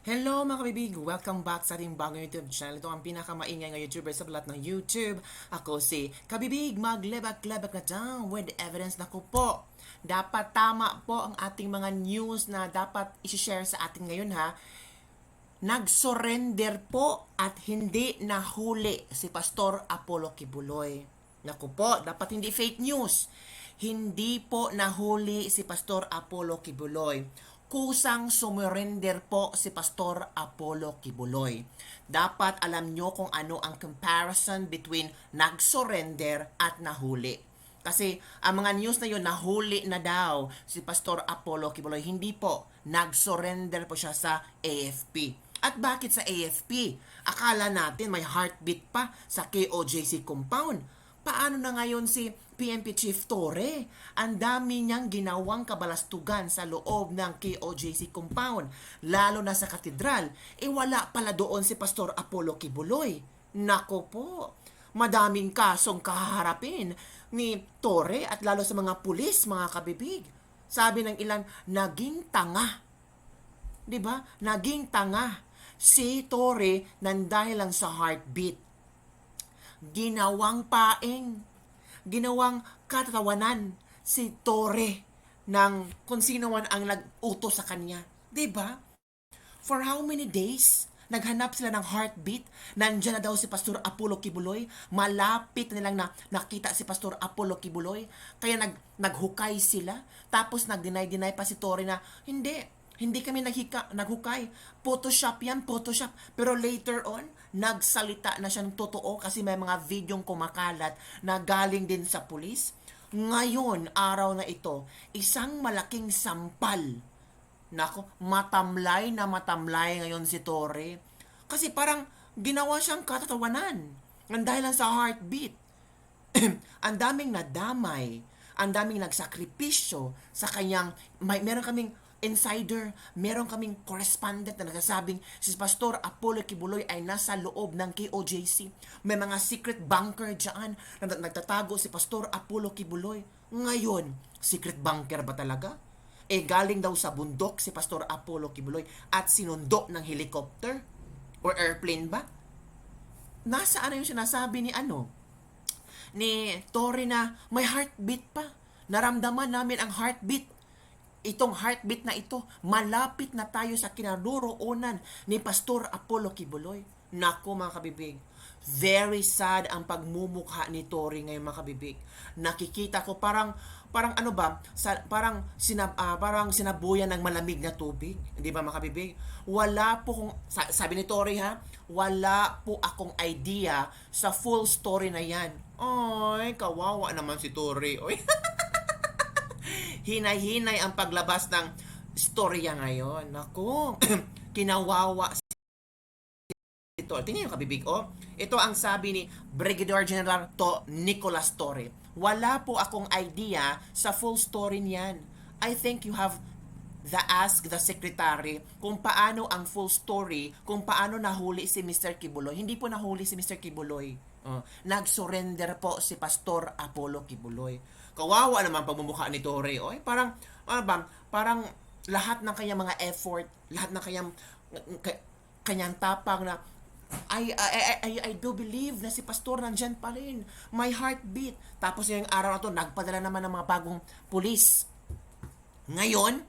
Hello mga kabibig! Welcome back sa ating bagong YouTube channel. Ito ang pinakamaingay ng YouTuber sa balat ng YouTube. Ako si Kabibig, maglebak-lebak na down with evidence na ko po. Dapat tama po ang ating mga news na dapat isi-share sa atin ngayon ha. Nag-surrender po at hindi nahuli si Pastor Apollo Kibuloy. Naku po, dapat hindi fake news. Hindi po nahuli si Pastor Apollo Kibuloy. Kusang sumurrender po si Pastor Apollo Kibuloy. Dapat alam nyo kung ano ang comparison between nag-surrender at nahuli. Kasi ang mga news na yun, nahuli na daw si Pastor Apollo Kibuloy. Hindi po, nag-surrender po siya sa AFP. At bakit sa AFP? Akala natin may heartbeat pa sa KOJC compound. Paano na ngayon si PNP Chief Torre? Ang dami niyang ginawang kabalastugan sa loob ng KOJC compound, lalo na sa katedral. Wala pala doon si Pastor Apollo Kibuloy. Nako po, madaming kasong kaharapin ni Torre at lalo sa mga pulis, mga kabibig. Sabi ng ilan, naging tanga. 'Di ba? Naging tanga si Torre nang dahil lang sa heartbeat. Ginawang paeng, ginawang katatawanan si Torre ng kung sino man ang nag-utos sa kanya. 'Di ba? For how many days? Naghanap sila ng heartbeat. Nandiyan na daw si Pastor Apollo Kibuloy. Malapit na nilang nakita si Pastor Apollo Kibuloy. Kaya naghukay sila. Tapos nag-deny pa si Torre na, hindi kami naghukay. Photoshop yan, Photoshop. Pero later on, nagsalita na siya ng totoo kasi may mga videong kumakalat na galing din sa pulis. Ngayon, araw na ito, isang malaking sampal. Nako, matamlay ngayon si Torre. Kasi parang ginawa siyang katatawanan. Ang dahil lang sa heartbeat. Ang daming nadamay. Ang daming nagsakripisyo sa kanyang, meron kaming insider, meron kaming correspondent na nagsasabing si Pastor Apollo Kibuloy ay nasa loob ng KOJC. May mga secret bunker dyan na nagtatago si Pastor Apollo Kibuloy. Ngayon, secret bunker ba talaga? Galing daw sa bundok si Pastor Apollo Kibuloy at sinundo ng helicopter or airplane ba? Nasaan na yung sinasabi ni Torre na may heartbeat pa. Naramdaman namin ang heartbeat. Itong heartbeat na ito, malapit na tayo sa kinaroroonan ni Pastor Apollo Kibuloy. Naku mga kabibig, very sad ang pagmumukha ni Torre ngayon mga kabibig. Nakikita ko parang parang sinabuyan ng malamig na tubig, hindi ba mga kabibig? Wala po kung sabi ni Torre ha, wala po akong idea sa full story na yan. Ay, kawawa naman si Torre. Oy. Hinay-hinay ang paglabas ng storya ngayon. Naku, kinawawa ito. Tingnan yung kabibig, oh. Ito ang sabi ni Brigadier General Nicolas Torre. Wala po akong idea sa full story niyan. I think you have ask the secretary kung paano ang full story, kung paano nahuli si Mr. Kibuloy. Hindi po nahuli si Mr. Kibuloy. Nag-surrender po si Pastor Apollo Kibuloy. Kawawa naman pagmumukha ni Torre. Oy, parang lahat ng kanyang mga effort, lahat ng kanyang tapang na I do believe na si Pastor nandyan pa rin. My heartbeat. Tapos yung araw na to, nagpadala naman ng mga bagong pulis. Ngayon,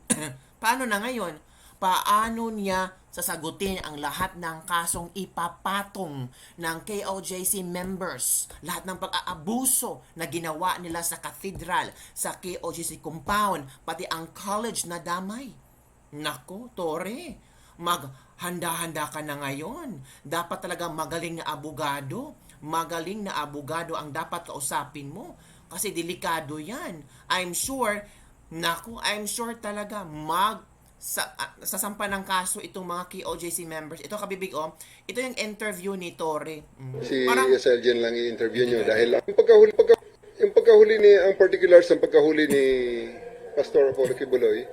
paano na ngayon? Paano niya sasagutin ang lahat ng kasong ipapatong ng KOJC members? Lahat ng pag-aabuso na ginawa nila sa cathedral, sa KOJC compound, pati ang college na damay. Nako, Torre, maghanda-handa ka na ngayon. Dapat talaga magaling na abogado. Magaling na abogado ang dapat kausapin mo. Kasi delikado yan. I'm sure talaga sasampa ng kaso itong mga KOJC members. Ito kabibig, ito yung interview ni Torre. Si Sergeant lang i-interview nyo dahil yung pagkahuli ni, ang particulars ng pagkahuli ni Pastor Apollo Kibuloy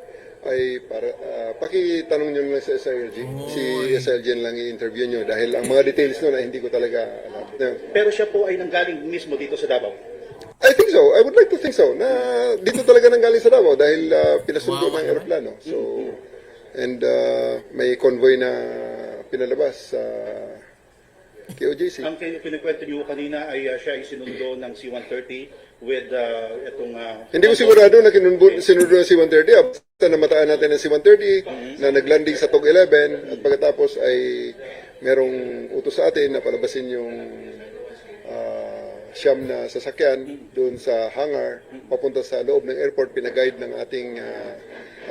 ay para pakitanong nyo lang sa SILG. Si Sergeant lang i-interview nyo dahil ang mga details nun ay hindi ko talaga alam. Pero siya po ay nanggaling mismo dito sa Davao? I think so. I would like to think so. Na dito talaga nanggaling sa Davao dahil pinasundo ng aeroplano. So, And may convoy na pinalabas sa KOJC. Ang pinikwento niyo kanina ay siya ay sinundo ng C-130 with itong... Hindi ko sigurado na sinundo ng C-130. Basta namataan natin ng C-130 na naglanding sa TOG 11 at pagkatapos ay merong utos sa atin na palabasin yung siyam na sasakyan doon sa hangar papunta sa loob ng airport. Pinaguide ng ating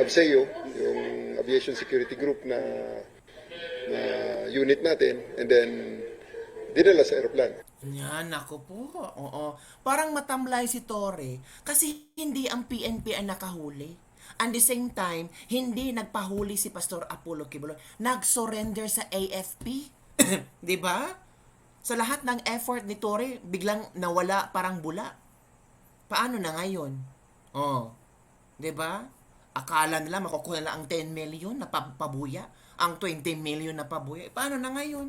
ABSEO, yung Aviation Security Group na unit natin, and then dinala sa aeroplano. Yan, ako po. Oo. Parang matamlay si Torre kasi hindi ang PNP ang nakahuli. At the same time, hindi nagpahuli si Pastor Apollo Kibuloy. Nag-surrender sa AFP. 'Di ba? Sa lahat ng effort ni Torre, biglang nawala parang bula. Paano na ngayon? Oh. 'Di ba? Akala nila makukuha nila ang 10 million na pabuya, ang 20 million na pabuya. Paano na ngayon?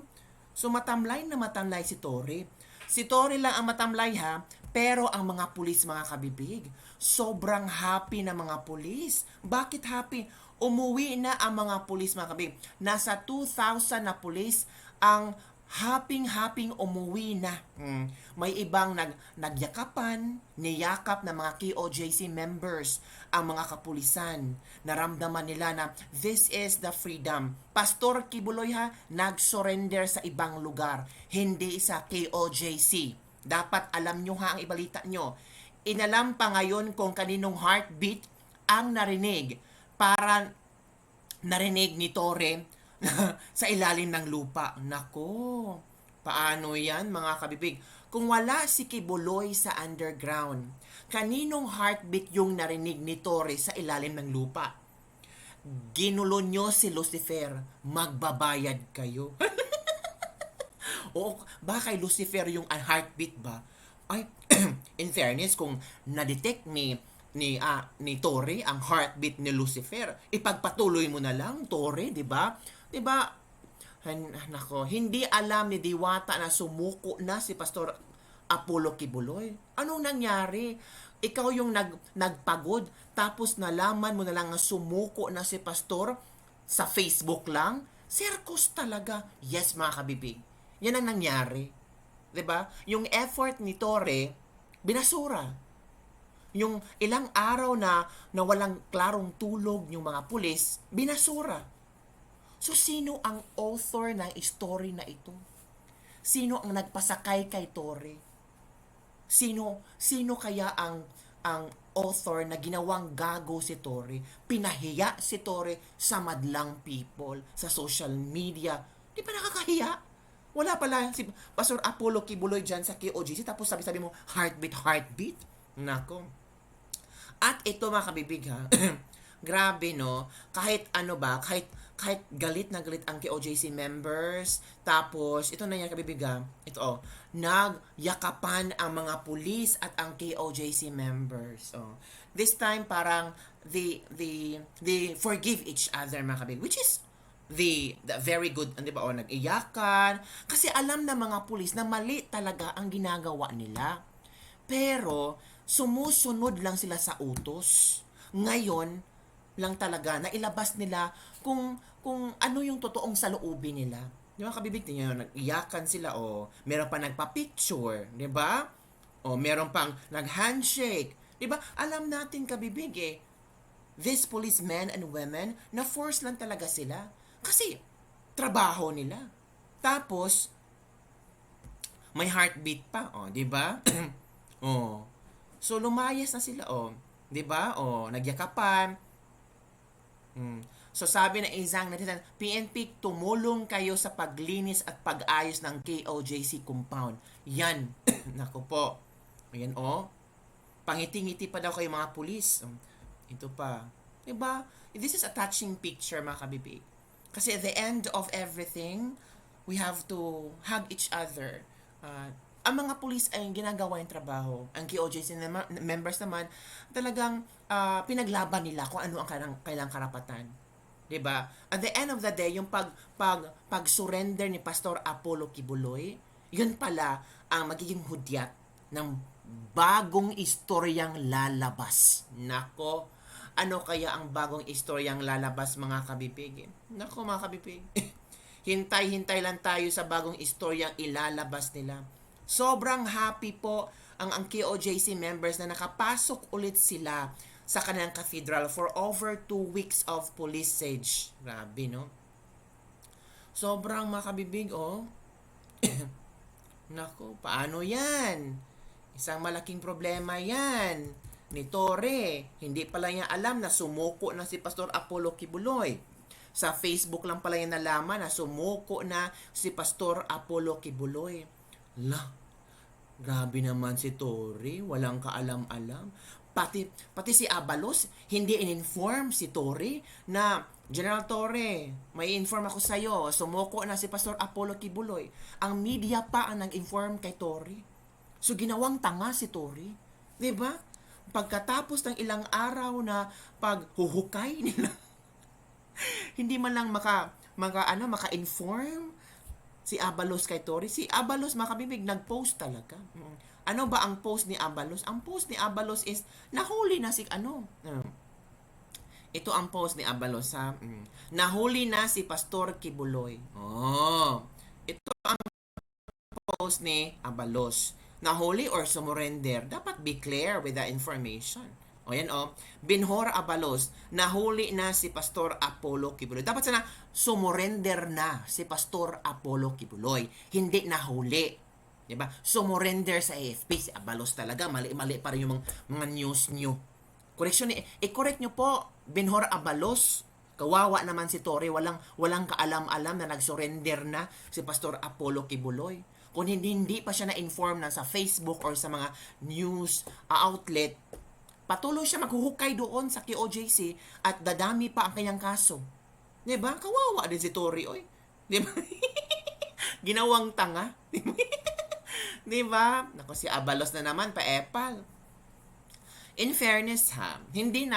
So matamlay na matamlay si Torre. Si Torre lang ang matamlay ha, pero ang mga pulis, mga kabibig, sobrang happy na mga pulis. Bakit happy? Umuwi na ang mga pulis, mga kabibig. Nasa 2,000 na pulis ang happy-happy umuwi na. May ibang nagyakapan, niyakap na mga KOJC members ang mga kapulisan. Naramdaman nila na this is the freedom. Pastor Kibuloy ha, nag-surrender sa ibang lugar, hindi sa KOJC. Dapat alam nyo ha ang ibalita nyo. Inalam pa ngayon kung kaninong heartbeat ang narinig para narinig ni Torre sa ilalim ng lupa. Nako, paano yan mga kabibig? Kung wala si Kibuloy sa underground, kaninong heartbeat yung narinig ni Torre sa ilalim ng lupa? Ginulo nyo si Lucifer, magbabayad kayo. O ba kay Lucifer yung heartbeat ba? Ay, in fairness, kung na-detect ni Torre ang heartbeat ni Lucifer, ipagpatuloy mo na lang, Torre, 'di ba? 'Di ba? Nako, hindi alam ni Diwata na sumuko na si Pastor Apollo Kibuloy. Anong nangyari? Ikaw yung nagpagod, tapos nalaman mo na lang na sumuko na si Pastor sa Facebook lang? Circus talaga. Yes, mga kabibig. Yan ang nangyari. 'Di ba? Yung effort ni Torre, binasura. Yung ilang araw na walang klarong tulog yung mga pulis, binasura. So, sino ang author ng story na ito? Sino ang nagpasakay kay Torre? Sino kaya ang author na ginawang gago si Torre? Pinahiya si Torre sa madlang people, sa social media. Di ba nakakahiya? Wala pala si Pastor Apollo Kibuloy dyan sa KOGC, tapos sabi mo, heartbeat. Nako. At ito mga kabibig ha, grabe no, kahit galit na galit ang KOJC members, tapos ito na yan kabibig ha, ito nagyakapan ang mga pulis at ang KOJC members. This time parang they forgive each other mga kabibig, which is the very good, di ba? Nag-iyakan kasi alam na mga pulis na mali talaga ang ginagawa nila. Pero sumusunod lang sila sa utos. Ngayon lang talaga na ilabas nila kung ano yung totoong saloobin nila. Di ba kabibig niyo, nag-iyakan sila meron pa nagpa-picture, di ba? Meron pang nag-handshake. Di ba? Alam natin kabibig these policemen and women, na force lang talaga sila. Kasi trabaho nila. Tapos may heartbeat pa, di ba? So lumayas na sila, 'di ba? Nagyakapan. So sabi ng isang netizen, PNP, tumulong kayo sa paglinis at pag-ayos ng KOJC compound. Yan. Nako po. Ayan Pangiti-ngiti pa daw kayo mga pulis. Ito pa. 'Di ba? This is a touching picture mga kabibig. Kasi at the end of everything, we have to hug each other. Ang mga pulis ay ginagawa yung trabaho. Ang KOJC members naman, talagang pinaglaban nila kung ano ang kailang karapatan. 'Di ba? At the end of the day, yung pag-surrender ni Pastor Apollo Kibuloy, yun pala ang magiging hudyat ng bagong istoryang lalabas. Nako, Ano kaya ang bagong istoryang lalabas mga kabibig? Nako mga kabibig. Hintay-hintay lang tayo sa bagong istoryang ilalabas nila. Sobrang happy po ang KOJC members na nakapasok ulit sila sa kanilang cathedral for over 2 weeks of police siege. Grabe, no? Sobrang makabibig, oh. Nako, paano yan? Isang malaking problema yan. Ni Torre, hindi pala niya alam na sumuko na si Pastor Apollo Kibuloy. Sa Facebook lang pala niya nalaman na sumuko na si Pastor Apollo Kibuloy. La, grabe naman si Torre, walang kaalam-alam. Pati si Abalos, hindi in-inform si Torre na, General Torre, may inform ako sa iyo, sumuko na si Pastor Apollo Kibuloy. Ang media pa ang nag-inform kay Torre. So ginawang tanga si Torre. 'Di ba? Pagkatapos ng ilang araw na paghuhukay nila, hindi man lang maka-inform si Abalos kay Torre. Si Abalos, makabibig, nag-post talaga. Ano ba ang post ni Abalos? Ang post ni Abalos is, nahuli na si ito ang post ni Abalos, ha? Nahuli na si Pastor Kibuloy. Oh, ito ang post ni Abalos. Nahuli or sumurrender? Dapat be clear with the information. O yan, o. Binhor Abalos, nahuli na si Pastor Apollo Kibuloy. Dapat sana sumurrender na si Pastor Apollo Kibuloy. Hindi nahuli. Diba? Sumurrender sa AFP. Si Abalos talaga. Mali-mali pa rin yung mga news nyo. Correction, i-correct nyo po. Binhor Abalos. Kawawa naman si Torre. Walang kaalam-alam na nag-surrender na si Pastor Apollo Kibuloy. Kung hindi pa siya na-inform na sa Facebook or sa mga news outlet, patuloy siya maghuhukay doon sa KOJC at dadami pa ang kanyang kaso. Diba? Kawawa din si Torre, oy. Diba? Ginawang tanga. Diba? Naku, si Abalos na naman, pa-epal. In fairness, hindi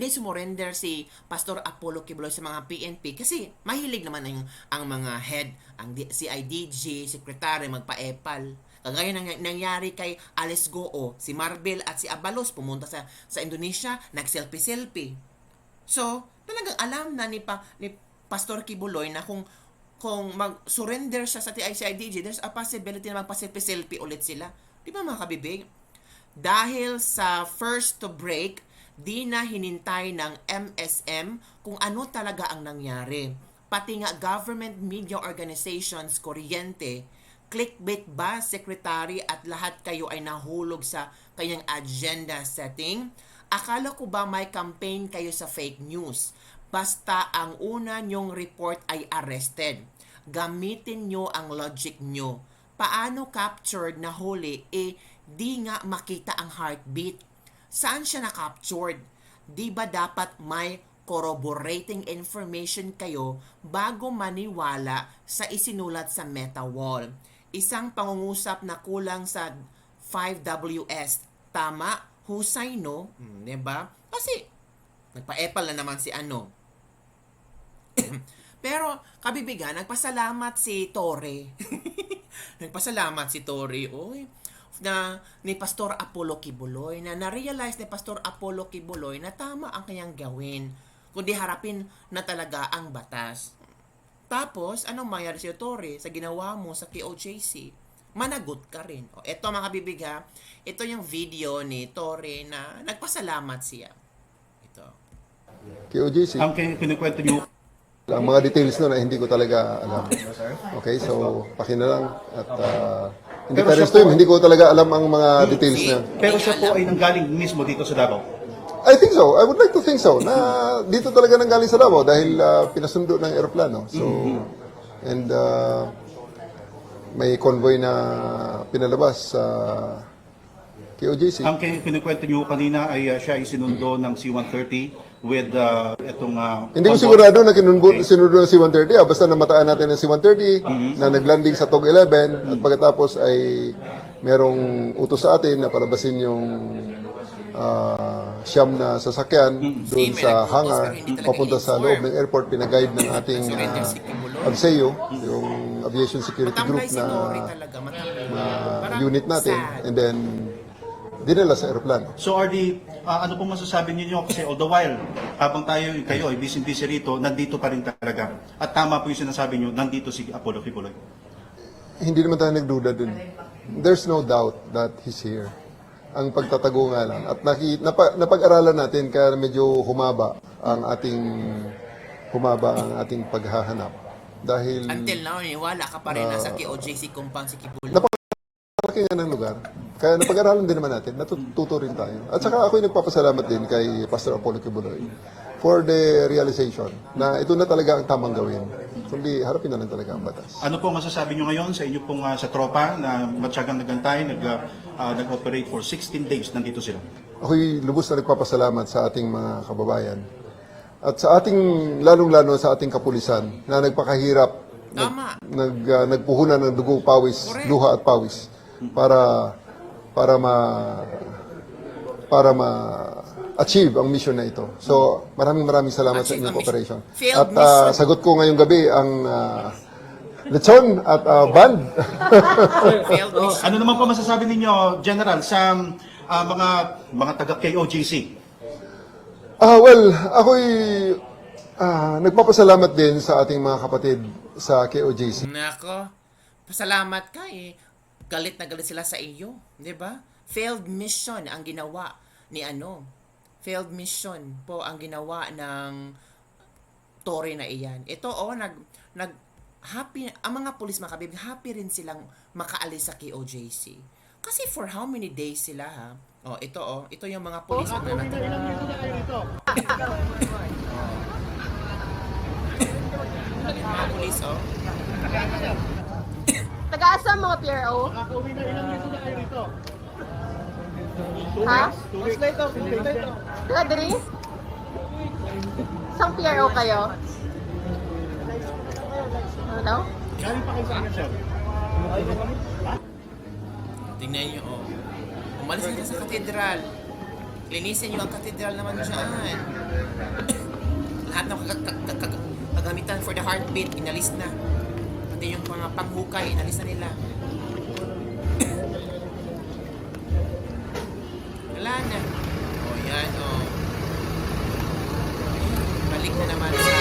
sumurrender si Pastor Apollo Kibuloy sa mga PNP kasi mahilig naman ang mga head, ang CIDG, secretary, magpa-epal. Kagaya nangyari kay Alice Goo, si Marvel at si Abalos pumunta sa Indonesia, nag-selfie-selfie. So, talagang alam na ni Pastor Kibuloy na kung mag-surrender siya sa CIDG, there's a possibility na magpa-selfie-selfie ulit sila. Di ba mga kabibig? Dahil sa first to break, di na hinintay ng MSM kung ano talaga ang nangyari. Pati nga government media organizations, kuryente, clickbait ba, secretary at lahat kayo ay nahulog sa kanyang agenda setting? Akala ko ba may campaign kayo sa fake news? Basta ang una nyong report ay arrested. Gamitin nyo ang logic nyo. Paano captured na huli di nga makita ang heartbeat? Saan siya na-captured? Di ba dapat may corroborating information kayo bago maniwala sa isinulat sa MetaWall? Isang pangungusap na kulang sa 5 WS. Tama? Husay, no? Diba? Kasi, nagpa-epal na naman si Pero, kabibigan, nagpasalamat si Torre. Nagpasalamat si Torre. Oy, na ni Pastor Apollo Kibuloy, na na-realize ni Pastor Apollo Kibuloy na tama ang kanyang gawin, kundi harapin na talaga ang batas. Tapos, anong mangyari si Torre sa ginawa mo sa KOJC? Managot ka rin. O, eto mga kabibig, ito yung video ni Torre na nagpasalamat siya. Ito. KOJC. Ang kinikwento niyo, Ang mga details nun ay hindi ko talaga alam. Okay, so pakina lang at hindi Pero siya pa rin po- hindi ko talaga alam ang mga details niya. pero siya po ay nanggaling mismo dito sa Davao. I think so. I would like to think so. Na dito talaga nanggaling sa Davao dahil pinasundo ng eroplano. So and may convoy na pinalabas sa KOJC. Ang kinikwento niyo kanina ay siya ay sinundo ng C-130 with itong Hindi ko sigurado na sinundo ng C-130. Basta namataan natin ng C-130 na naglanding sa TOG 11 at pagkatapos ay merong utos sa atin na palabasin yung siyam na sasakyan doon May sa nag-utos hangar pero hindi talaga papunta sa in-inform. loob ng airport. Pinaguide ng ating Surrender si Kibuloy. ABSEO, yung Aviation Security Group Matamlay si Torre na talaga, matamlay. Parang unit natin, sad. and then dinala sa aeroplano. So are the Ano po masasabi ninyo? Kasi all the while, habang kayo ay busy rito, nandito pa rin talaga. At tama po yung sinasabi nyo, nandito si Apollo Kibuloy. Hindi naman tayo nagduda dun. There's no doubt that he's here. Ang pagtatago nga lang. At napag-aralan natin kaya medyo humaba ang ating paghahanap. Dahil Until now, wala ka pa rin nasa KOJC compound si Kibuloy. napaki nga ng lugar. Kaya napag-aralan din naman natin, natututo rin tayo. At saka ako'y nagpapasalamat din kay Pastor Apollo Kibuloy for the realization na ito na talaga ang tamang gawin. Kundi harapin na lang talaga ang batas. Ano po masasabi nyo ngayon sa inyo pong sa tropa na matyagang nagantay, nag-operate for 16 days, nandito sila? Ako'y lubos na nagpapasalamat sa ating mga kababayan. At sa ating, lalong-lalo sa ating kapulisan na nagpakahirap, Tama. nagpuhunan ng dugo, pawis, Correct. luha at pawis para ma-achieve ang mission na ito. So, maraming salamat sa Achieve inyong ang cooperation. mission. At Failed mission. sagot ko ngayong gabi ang lechon at band. Failed mission. Ano naman po masasabi ninyo, General, sa mga taga-KOJC? Well, ako'y nagpapasalamat din sa ating mga kapatid sa KOJC. Nako, pasalamat ka eh. Galit na galit sila sa iyo, 'di ba? Failed mission ang ginawa ni Failed mission po ang ginawa ng Tory na iyan. Ito happy ang mga pulis mga kabib, happy rin silang makaalis sa KOJC. Kasi for how many days sila ha? Ito yung mga pulis na natira. Mga pulis Taga-asa mga PRO? Ha? Taga diri? Isang PRO kayo? Ano? Tingnan niyo, umalis na sa katedral. Linisin niyo ang katedral naman dyan. Lahat ng kagamitan for the heartbeat, inalis na. Pati yung mga panghukay, inalis na nila. Wala na. Yan, balik na naman sa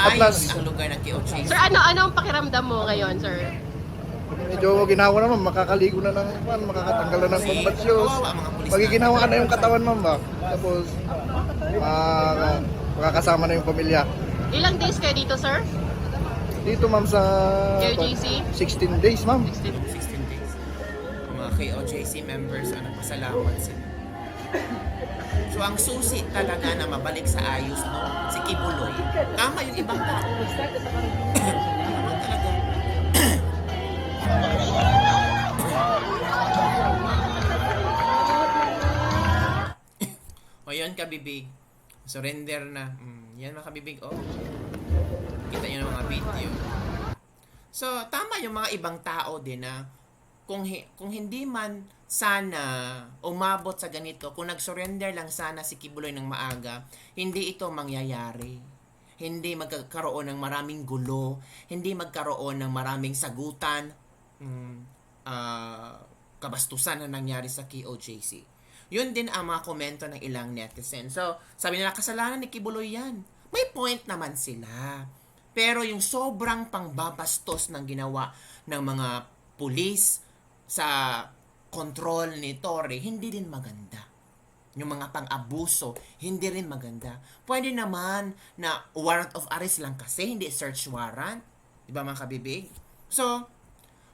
maayos ang lugar ng KOJC. Sir, ano ang pakiramdam mo ngayon, sir? Medyo ginawa naman, makakaligo na ng makakatanggal na ng combat shoes. Kawawa ang mga pulis Magiginawa na yung katawan, ma'am, ba? Tapos, makakasama na yung pamilya. Ilang days kayo dito, sir? Dito, ma'am, sa KOJC? 16 days, ma'am. 16 days. Ang mga KOJC members, nagpasalamat sila. So, ang susi talaga na mabalik sa ayos, si Kibuloy. Tama yung ibang tao. Tama talaga. O yan kabibig. Surrender na. Yan mga kabibig. Kita nyo ng mga video. So, tama yung mga ibang tao din na kung hindi man sana umabot sa ganito, kung nag-surrender lang sana si Kibuloy ng maaga, hindi ito mangyayari. Hindi magkakaroon ng maraming gulo, hindi magkaroon ng maraming sagutan, kabastusan na nangyari sa KOJC. Yun din ang mga komento ng ilang netizen. So, sabi nila, kasalanan ni Kibuloy yan. May point naman sila. Pero yung sobrang pangbabastos ng ginawa ng mga pulis sa control ni Tory, hindi din maganda. Yung mga pang-abuso, hindi rin maganda. Pwede naman na warrant of arrest lang kasi, hindi search warrant. Diba mga kabibig? So,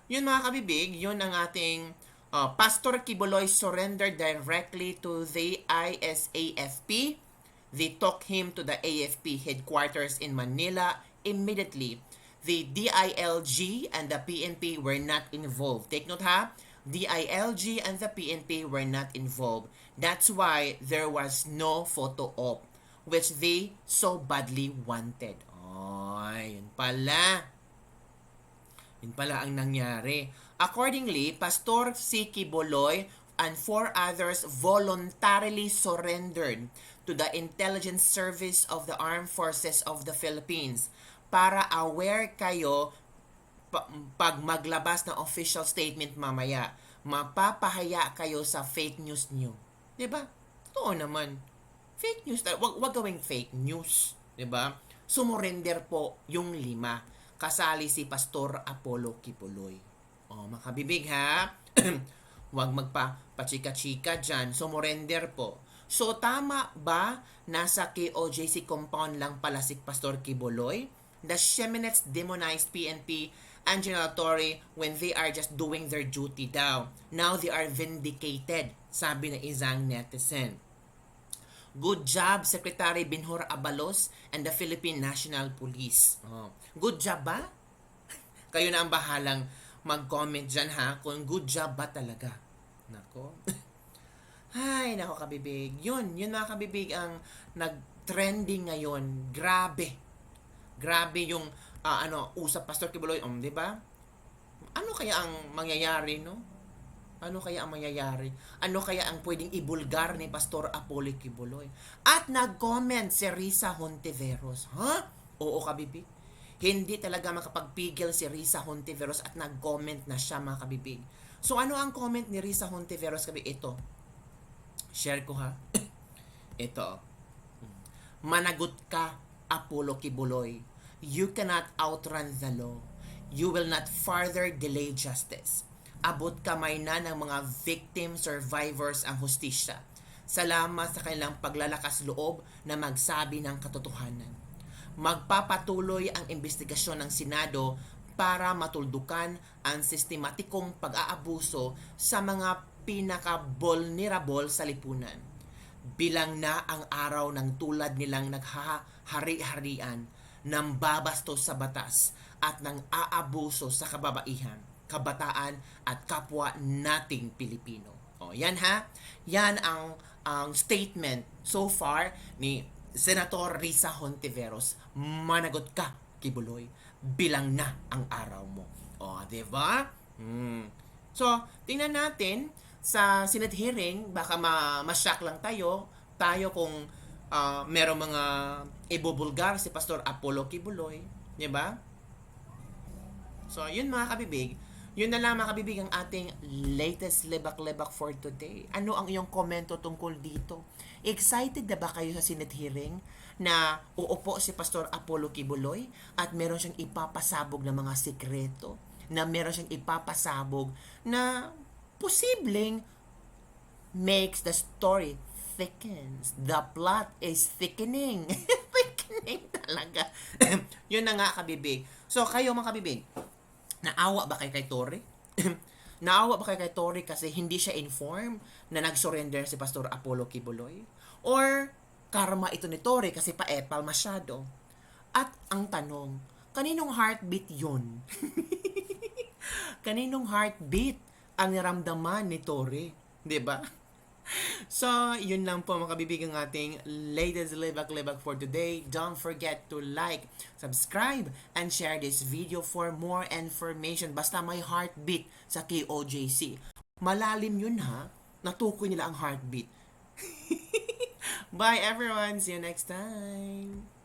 yun mga kabibig, yun ang ating Pastor Kibuloy surrendered directly to the ISAFP. They took him to the AFP headquarters in Manila immediately. The DILG and the PNP were not involved. Take note ha, DILG and the PNP were not involved. That's why there was no photo op, which they so badly wanted. Yun pala. Yun pala ang nangyari. Accordingly, Pastor C. Kibuloy and 4 others voluntarily surrendered to the Intelligence Service of the Armed Forces of the Philippines. Para aware kayo pag maglabas ng official statement mamaya, mapapahaya kayo sa fake news nyo. Diba? Totoo naman. Fake news, wag gawing fake news, 'di ba? Sumurrender po yung 5. Kasali si Pastor Apollo Kibuloy. Oh, makabibig ha. Wag pachika-chika dyan. Sumurrender po. So, tama ba nasa KOJC compound lang pala si Pastor Kibuloy? The Sheminets demonized PNP and General Torre when they are just doing their duty daw. Now they are vindicated, sabi ng isang netizen. Good job, Secretary Binhor Abalos and the Philippine National Police. Oh. Good job ba? Kayo na ang bahalang mag-comment dyan ha kung good job ba talaga. Nako. Ay, nako kabibig. Yun mga kabibig ang nag-trending ngayon. Grabe. Grabe yung usap Pastor Kibuloy, di ba? Ano kaya ang mangyayari, no? Ano kaya ang mangyayari? Ano kaya ang pwedeng ibulgar ni Pastor Apollo Kibuloy? At nag-comment si Risa Hontiveros. Ha? Oo, kabibig. Hindi talaga makapagpigil si Risa Hontiveros at nag-comment na siya, mga kabibig. So, ano ang comment ni Risa Hontiveros, kabibig? Ito. Share ko, ha? Ito. Managot ka, Apollo Kibuloy. You cannot outrun the law. You will not further delay justice. Abot kamay na ng mga victim survivors ang hustisya. Salamat sa kanilang paglalakas loob na magsabi ng katotohanan. Magpapatuloy ang investigasyon ng Senado para matuldukan ang sistematikong pag-aabuso sa mga pinaka-vulnerable sa lipunan. Bilang na ang araw ng tulad nilang naghahari-harian, ng babastos sa batas at ng aabuso sa kababaihan, kabataan at kapwa nating Pilipino. O, yan ha. Yan ang statement so far ni Senator Risa Hontiveros. Managot ka, Kibuloy. Bilang na ang araw mo. O, diba? So, tingnan natin sa Senate hearing, baka ma-shock lang tayo kung merong mga ibubulgar si Pastor Apollo Kibuloy, di ba? So, yun mga kabibig. Yun na lang mga kabibig ang ating latest lebak-lebak for today. Ano ang iyong komento tungkol dito? Excited na ba kayo sa Senate hearing na uupo si Pastor Apollo Kibuloy at meron siyang ipapasabog ng mga sikreto, na meron siyang ipapasabog na posibleng makes the story thickens. The plot is thickening. Thickening talaga. Yun na nga, kabibig. So, kayo mga kabibig, naawa ba kay Torre? Naawa ba kay Torre kasi hindi siya informed na nag-surrender si Pastor Apollo Kibuloy? Or karma ito ni Torre kasi paepal masyado? At ang tanong, kaninong heartbeat yun? Kaninong heartbeat ang naramdaman ni Torre? 'Di ba? So, yun lang po mga kabibig ang ating latest lebak-lebak for today. Don't forget to like, subscribe, and share this video for more information. Basta may heartbeat sa KOJC. Malalim yun ha. Natukoy nila ang heartbeat. Bye everyone. See you next time.